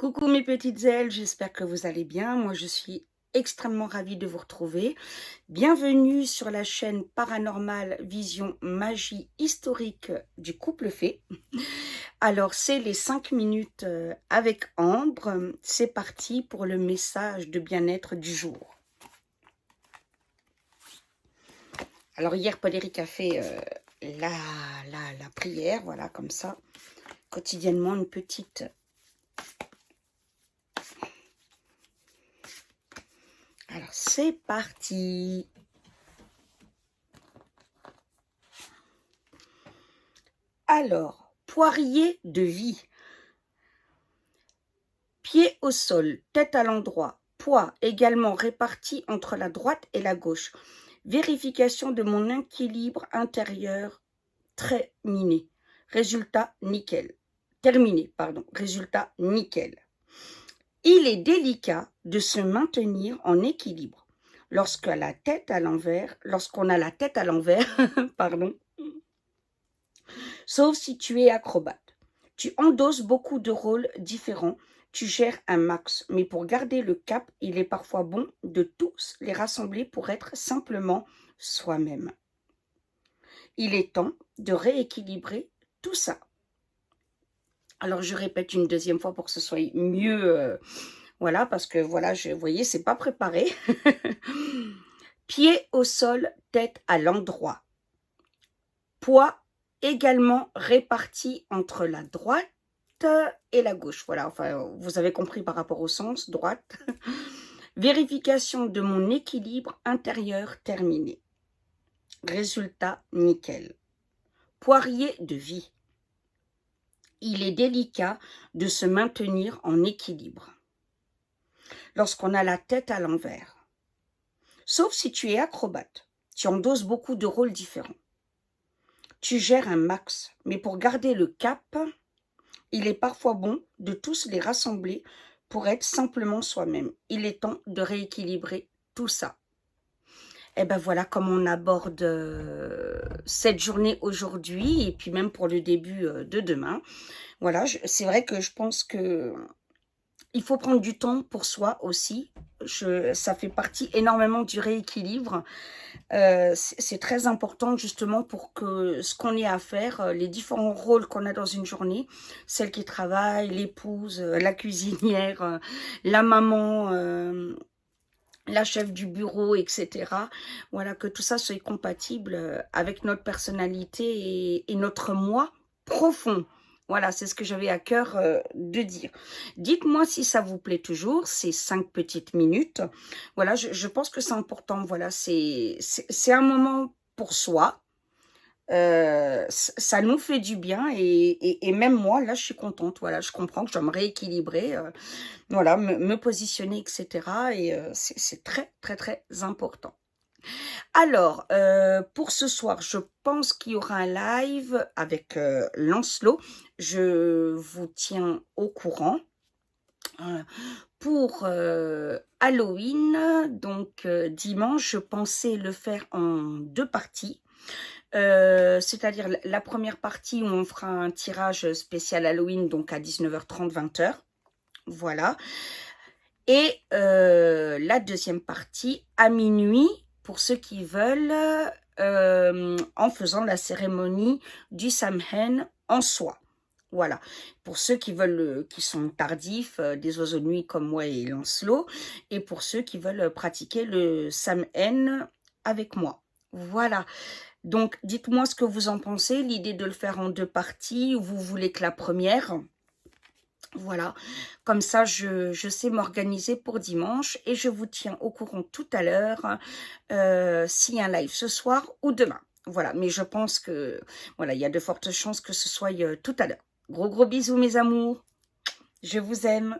Coucou mes petites ailes, j'espère que vous allez bien. Moi, je suis extrêmement ravie de vous retrouver. Bienvenue sur la chaîne Paranormal Vision Magie Historique du couple fée. Alors, c'est les 5 minutes avec Ambre. C'est parti pour le message de bien-être du jour. Alors, hier, Paul-Éric a fait la prière, voilà, comme ça. Quotidiennement, une petite... Alors, c'est parti. Alors, poirier de vie. Pied au sol, tête à l'endroit, poids également réparti entre la droite et la gauche. Vérification de mon équilibre intérieur terminé. Résultat nickel. Terminé, pardon. Résultat nickel. Il est délicat de se maintenir en équilibre lorsqu'on a la tête à l'envers, pardon, sauf si tu es acrobate. Tu endosses beaucoup de rôles différents, tu gères un max, mais pour garder le cap, il est parfois bon de tous les rassembler pour être simplement soi-même. Il est temps de rééquilibrer tout ça. Alors je répète une deuxième fois pour que ce soit mieux, voilà, parce que voilà, vous voyez, c'est pas préparé. Pied au sol, tête à l'endroit. Poids également réparti entre la droite et la gauche. Voilà, enfin, vous avez compris par rapport au sens, droite. Vérification de mon équilibre intérieur terminé. Résultat nickel. Poirier de vie. Il est délicat de se maintenir en équilibre lorsqu'on a la tête à l'envers. Sauf si tu es acrobate, tu endosses beaucoup de rôles différents. Tu gères un max, mais pour garder le cap, il est parfois bon de tous les rassembler pour être simplement soi-même. Il est temps de rééquilibrer tout ça. Et ben voilà comment on aborde cette journée aujourd'hui et puis même pour le début de demain. Voilà, c'est vrai que je pense que il faut prendre du temps pour soi aussi. Ça fait partie énormément du rééquilibre. C'est très important justement pour que ce qu'on ait à faire, les différents rôles qu'on a dans une journée, celle qui travaille, l'épouse, la cuisinière, la maman, la chef du bureau, etc. Voilà, que tout ça soit compatible avec notre personnalité et notre moi profond. Voilà, c'est ce que j'avais à cœur de dire. Dites-moi si ça vous plaît toujours, ces 5 petites minutes. Voilà, je pense que c'est important. Voilà, c'est un moment pour soi. Ça nous fait du bien et même moi, là, je suis contente. Voilà, je comprends que je dois me rééquilibrer, voilà, me positionner, etc. Et c'est très, très, très important. Alors, pour ce soir, je pense qu'il y aura un live avec Lancelot. Je vous tiens au courant. Pour Halloween, donc dimanche, je pensais le faire en 2 parties. C'est-à-dire la première partie où on fera un tirage spécial Halloween, donc à 19h30, 20h. Voilà. Et la deuxième partie à minuit, pour ceux qui veulent, en faisant la cérémonie du Samhain en soi. Voilà, pour ceux qui veulent, qui sont tardifs, des oiseaux de nuit comme moi et Lancelot, et pour ceux qui veulent pratiquer le Samhain avec moi. Voilà, donc dites-moi ce que vous en pensez, l'idée de le faire en 2 parties, ou vous voulez que la première. Voilà, comme ça je sais m'organiser pour dimanche et je vous tiens au courant tout à l'heure s'il y a un live ce soir ou demain. Voilà, mais je pense que voilà, il y a de fortes chances que ce soit tout à l'heure. Gros bisous mes amours, je vous aime.